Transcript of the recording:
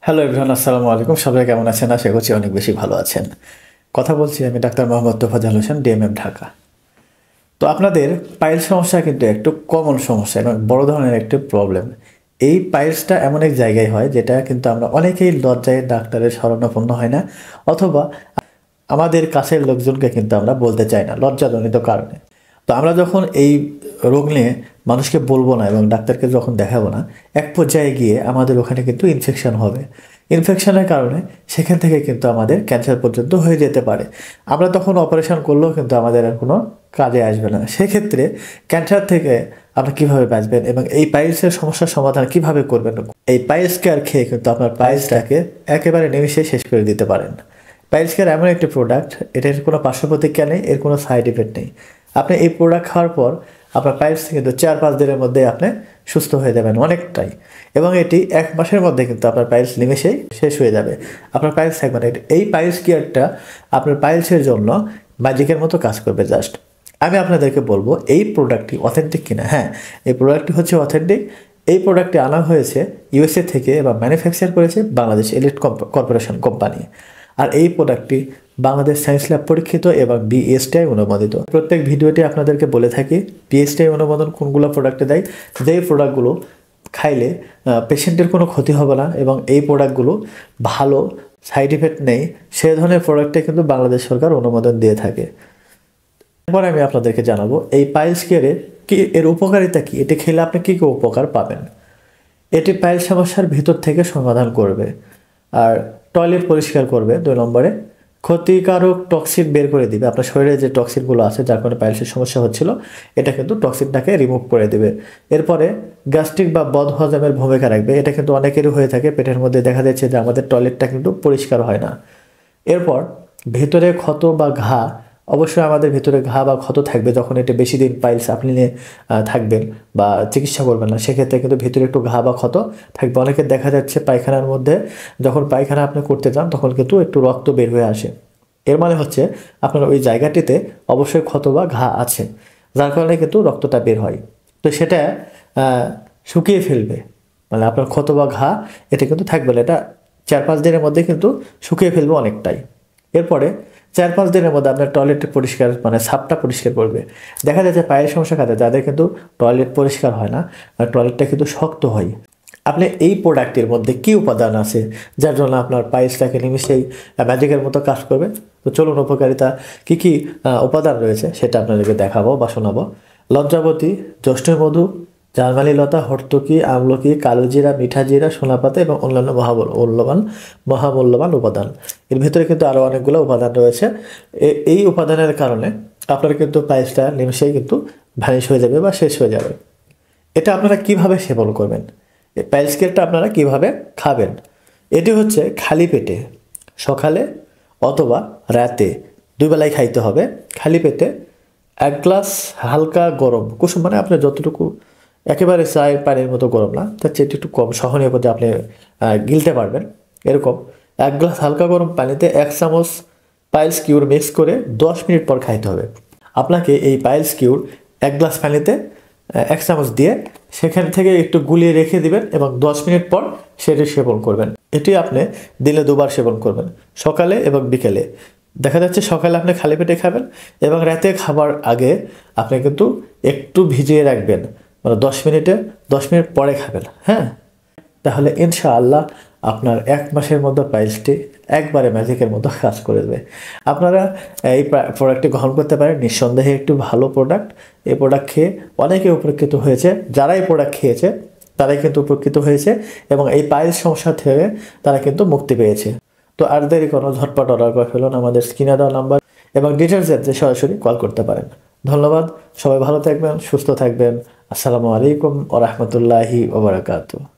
Hello everyone, আসসালামু আলাইকুম। সবাই কেমন আছেন? আশা করছি অনেক বেশি ভালো আছেন। কথা বলছি আমি ডাক্তার মোহাম্মদ তোফাজ্জল হোসেন, ডিএমএম, ঢাকা। তো আপনাদের পাইলস সমস্যা কিন্তু একটু কমন সমস্যা এবং বড় ধরনের একটি প্রবলেম। এই পাইলসটা এমন এক জায়গায় হয় যেটা কিন্তু আমরা অনেকেই লজ্জায় ডাক্তারের শরণাপন্ন হয় না, অথবা আমাদের কাছের লোকজনকে কিন্তু আমরা বলতে চাই না লজ্জাজনিত কারণে। তো আমরা যখন এই রোগ নিয়ে মানুষকে বলবো না এবং ডাক্তারকে যখন দেখাবো না, এক পর্যায়ে গিয়ে আমাদের ওখানে কিন্তু ইনফেকশন হবে। ইনফেকশনের কারণে সেখান থেকে কিন্তু আমাদের ক্যান্সার পর্যন্ত হয়ে যেতে পারে। আমরা তখন অপারেশন করলেও কিন্তু আমাদের আর কোনো কাজে আসবে না। সেক্ষেত্রে ক্যান্সার থেকে আপনি কীভাবে বাঁচবেন এবং এই পাইলসের সমস্যার সমাধান কিভাবে করবেন, এই পাইলস কেয়ার খেয়ে কিন্তু আপনার পাইলসটাকে একেবারে নিমিষে শেষ করে দিতে পারেন। পাইলস কেয়ার এমন একটি প্রোডাক্ট, এটার কোনো পার্শ্ব প্রতিক্রিয়া নেই, এর কোনো সাইড ইফেক্ট নেই। আপনি এই প্রোডাক্ট খাওয়ার পর আপনার পাইলস কিন্তু 4-5 দিনের মধ্যে আপনি সুস্থ হয়ে যাবেন অনেকটাই, এবং এটি 1 মাসের মধ্যে কিন্তু আপনার পাইলস নিমেষেই শেষ হয়ে যাবে। আপনার পাইলস থাকবে না। এই পাইলস কেয়ারটা আপনার পাইলসের জন্য ম্যাজিকের মতো কাজ করবে। জাস্ট আমি আপনাদেরকে বলবো এই প্রোডাক্টটি অথেন্টিক কিনা। হ্যাঁ, এই প্রোডাক্টটি হচ্ছে অথেন্টিক। এই প্রোডাক্টটি আনা হয়েছে ইউএসএ থেকে এবং ম্যানুফ্যাকচার করেছে বাংলাদেশ এলিট কর্পোরেশন কোম্পানি। আর এই প্রোডাক্টটি বাংলাদেশ সায়েন্স ল্যাব পরীক্ষিত এবং বিএসটিআই অনুমোদিত। প্রত্যেক ভিডিওতে আপনাদেরকে বলে থাকি বিএসটিআই অনুমোদন কোনগুলো প্রোডাক্টে দেয়, যেই প্রোডাক্টগুলো খাইলে পেশেন্টের কোনো ক্ষতি হবে না এবং এই প্রোডাক্টগুলো ভালো, সাইড ইফেক্ট নেই, সে ধরনের প্রোডাক্টে কিন্তু বাংলাদেশ সরকার অনুমোদন দিয়ে থাকে। এরপর আমি আপনাদেরকে জানাবো এই পাইলস কেয়ারে কি এর উপকারিতা কী, এটি খেলে আপনি কী কী উপকার পাবেন। এটি পাইলস সমস্যার ভিতর থেকে সমাধান করবে, আর টয়লেট পরিষ্কার করবে। 2 নম্বরে ক্ষতিকারক টক্সিন বের করে দিবে। আপনার শরীরে যে টক্সিনগুলো আছে যার কারণে পাইলসের সমস্যা হচ্ছিল, এটা কিন্তু টক্সিনটাকে রিমুভ করে দিবে। এরপরে গ্যাস্ট্রিক বা বদহজমের ভূমিকা রাখবে। এটা কিন্তু অনেকেরই হয়ে থাকে, পেটের মধ্যে দেখা যাচ্ছে যে আমাদের টয়লেটটা কিন্তু পরিষ্কার হয় না। এরপর ভেতরে ক্ষত বা ঘা, অবশ্যই আমাদের ভিতরে ঘা বা ক্ষত থাকবে যখন এটা বেশি দিন পাইলস আপনি নিয়ে থাকবেন বা চিকিৎসা করবেন না, সেক্ষেত্রে কিন্তু ভিতরে একটু ঘা বা ক্ষত থাকবে। অনেকের দেখা যাচ্ছে পায়খানার মধ্যে যখন পায়খানা আপনি করতে যান তখন কিন্তু একটু রক্ত বের হয়ে আসে। এর মানে হচ্ছে আপনার ওই জায়গাটিতে অবশ্যই ক্ষত বা ঘা আছে, যার কারণে কিন্তু রক্তটা বের হয়। তো সেটা শুকিয়ে ফেলবে, মানে আপনার ক্ষত বা ঘা এটা কিন্তু থাকবে না। এটা 4-5 দিনের মধ্যে কিন্তু শুকিয়ে ফেলবে অনেকটাই। এরপরে 4-5 দিনের মধ্যে আপনার টয়লেটে পরিষ্কার, মানে সাপটা পরিষ্কার করবে। দেখা যায় যে পায়ের সমস্যা খাতে যাদের কিন্তু টয়লেট পরিষ্কার হয় না, আর টয়লেটটা কিন্তু শক্ত হয়। আপনি এই প্রোডাক্টের মধ্যে কী উপাদান আছে যার জন্য আপনার পাইলসটাকে নিমিষেই ম্যাজিকের মতো কাজ করবে। তো চলুন উপকারিতা কী কী উপাদান রয়েছে সেটা আপনাদেরকে দেখাবো বা শোনাবো। লজ্জাবতী, জ্যৈষ্ঠ মধু, জার্মালি লতা, হর্তকি, আমলকি, কালোজিরা, মিঠা জিরা, সোনাপাতা এবং অন্যান্য মহামূল্যবান উপাদান। এর ভিতরে কিন্তু আরও অনেকগুলো উপাদান রয়েছে। এই উপাদানের কারণে আপনার কিন্তু পাইলসটা নিমিষেই কিন্তু ভ্যানিশ হয়ে যাবে বা শেষ হয়ে যাবে। এটা আপনারা কিভাবে সেবন করবেন, এই পাইলস কেয়ারটা আপনারা কিভাবে খাবেন। এটি হচ্ছে খালি পেটে সকালে অথবা রাতে 2 বেলায় খাইতে হবে। খালি পেটে 1 গ্লাস হালকা গরম কুসুম, মানে আপনার যতটুকু, একেবারে চায়ের পানির মতো গরম না, তার চেয়ে একটু কম সহনীয় পথে আপনি গিলতে পারবেন, এরকম 1 গ্লাস হালকা গরম পানিতে 1 চামচ পাইলস কিউর মিক্স করে 10 মিনিট পর খাইতে হবে। আপনাকে এই পাইলস কিউর 1 গ্লাস পানিতে 1 চামচ দিয়ে সেখান থেকে একটু গুলিয়ে রেখে দিবেন এবং 10 মিনিট পর সেটি সেবন করবেন। এটি আপনি দিনে 2 বার সেবন করবেন, সকালে এবং বিকেলে। দেখা যাচ্ছে সকালে আপনি খালি পেটে খাবেন এবং রাতে খাবার আগে আপনি কিন্তু একটু ভিজিয়ে রাখবেন, মানে 10 মিনিট পরে খাবেন। হ্যাঁ, তাহলে ইনশাআল্লাহ আপনার 1 মাসের মধ্যে পাইলসটি একবারে ম্যাজিকের মতো কাজ করে দেবে। আপনারা এই প্রোডাক্টটি গ্রহণ করতে পারেন, নিঃসন্দেহে একটু ভালো প্রোডাক্ট। এই প্রোডাক্ট খেয়ে অনেকে উপকৃত হয়েছে, যারা এই প্রোডাক্ট খেয়েছে তারাই কিন্তু উপকৃত হয়েছে এবং এই পাইলস সমস্যা থেকে তারা কিন্তু মুক্তি পেয়েছে। তো আর দেরি কোনো, ঝটপট অর্ডার করে ফেলুন আমাদের স্ক্রিনে দেওয়া নাম্বার এবং ডিটেলসে সরাসরি কল করতে পারেন। ধন্যবাদ, সবাই ভালো থাকবেন, সুস্থ থাকবেন। আসসালামু আলাইকুম ওয়া রাহমাতুল্লাহি ওয়া বারাকাতুহু।